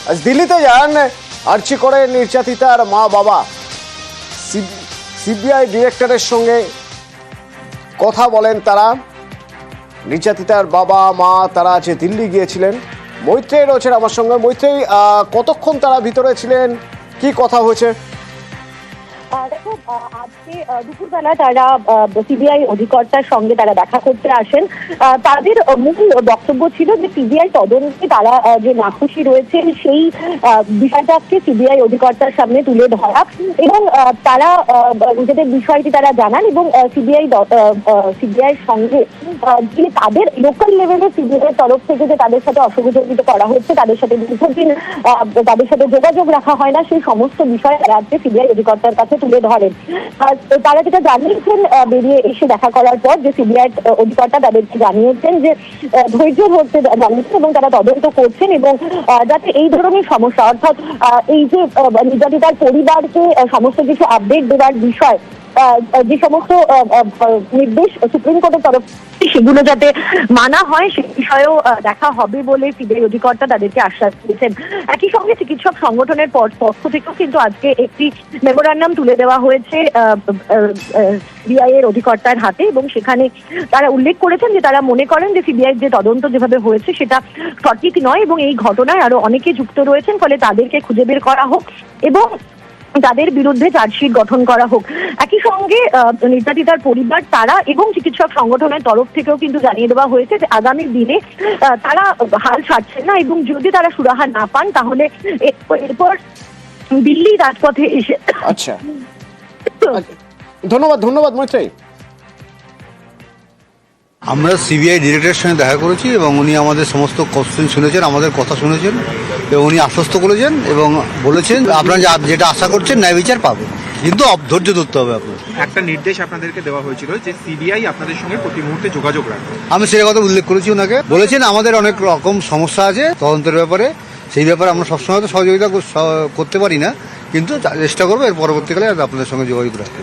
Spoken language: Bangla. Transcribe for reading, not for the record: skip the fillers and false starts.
আজ দিল্লিতে যান আর্জি করে নির্যাতিতার মা বাবা। সিবিআই ডিরেক্টরের সঙ্গে কথা বলেন তারা। নির্যাতিতার বাবা মা তারা যে দিল্লি গিয়েছিলেন। মৈত্রেয়ী রয়েছেন আমার সঙ্গে। মৈত্রেয়ী, কতক্ষণ তারা ভিতরে ছিলেন, কি কথা হয়েছে? দেখো, আজকে দুপুরবেলা তারা সিবিআই অধিকর্তার সঙ্গে তারা দেখা করতে আসেন। তাদের মূল বক্তব্য ছিল যে সিবিআই তদন্তে তারা যে নাখুশি রয়েছেন সেই বিষয়টাকে সিবিআই অধিকর্তার সামনে তুলে ধরা এবং তারা নিজেদের বিষয়টি তারা জানান এবং সিবিআইয়ের সঙ্গে যে তাদের লোকাল লেভেলে সিবিআইয়ের তরফ থেকে যে তাদের সাথে অসহযোগিতা করা হচ্ছে, তাদের সাথে দীর্ঘদিন তাদের সাথে যোগাযোগ রাখা হয় না, সেই সমস্ত বিষয় রাজ্যে সিবিআই অধিকর্তার কাছে তুলে ধরেন। তারা যেটা জানিয়েছেন বেরিয়ে এসে দেখা করার পর, যে সিবিআই অধিকর্তা তাদেরকে জানিয়েছেন যে ধৈর্য ধরতে জানিয়েছেন এবং তারা তদন্ত করছেন এবং যাতে এই ধরনের সমস্যা, অর্থাৎ এই যে নির্যাতিতার পরিবারকে সমস্ত কিছু আপডেট দেওয়ার বিষয়, যে সমস্ত নির্দেশ সুপ্রিম কোর্টের তরফ থেকে সেগুলো যাতে মানা হয় সে বিষয়েও দেখা হবে বলে সিবিআই অধিকর্তা তাদেরকে আশ্বাস দিয়েছেন। একই সঙ্গে চিকিৎসক সংগঠনের পক্ষ থেকেও কিন্তু আজকে একটি মেমোরান্ডাম তুলে দেওয়া হয়েছে সিবিআই এর অধিকর্তার হাতে এবং সেখানে তারা উল্লেখ করেছেন যে তারা মনে করেন যে সিবিআই যে তদন্ত যেভাবে হয়েছে সেটা সঠিক নয় এবং এই ঘটনায় আরো অনেকে যুক্ত রয়েছেন, ফলে তাদেরকে খুঁজে বের করা হোক এবং তাদের বিরুদ্ধে চার্জশিট গঠন করা হোক। একই সঙ্গে নির্যাতিতার পরিবার, তারা এবং চিকিৎসক সংগঠনের তরফ থেকেও কিন্তু জানিয়ে দেওয়া হয়েছে যে আগামী দিনে তারা হাল ছাড়ছেন না এবং যদি তারা সুরাহা না পান তাহলে এরপর দিল্লি রাজপথে এসে। আচ্ছা, ধন্যবাদ মৈত্রেয়ী। আমরা সিবিআই ডিরেক্টরের সঙ্গে দেখা করেছি এবং উনি আমাদের সমস্ত কোশ্চেন শুনেছেন, আমাদের কথা শুনেছেন এবং উনি আশ্বস্ত করেছেন এবং বলেছেন আপনারা যেটা আশা করছেন ন্যায় বিচার পাবেন, কিন্তু ধৈর্য ধরতে হবে আপনার। একটা নির্দেশ আপনাদেরকে দেওয়া হয়েছিল যে সিবিআই আপনাদের সঙ্গে প্রতি মুহূর্তে যোগাযোগ রাখবে। আমি সেটা কথা উল্লেখ করেছি ওনাকে। বলেছেন আমাদের অনেক রকম সমস্যা আছে তদন্তের ব্যাপারে, সেই ব্যাপারে আমরা সবসময় তো সহযোগিতা করতে পারি না, কিন্তু চেষ্টা করবো এর পরবর্তীকালে আপনাদের সঙ্গে যোগাযোগ রাখতে।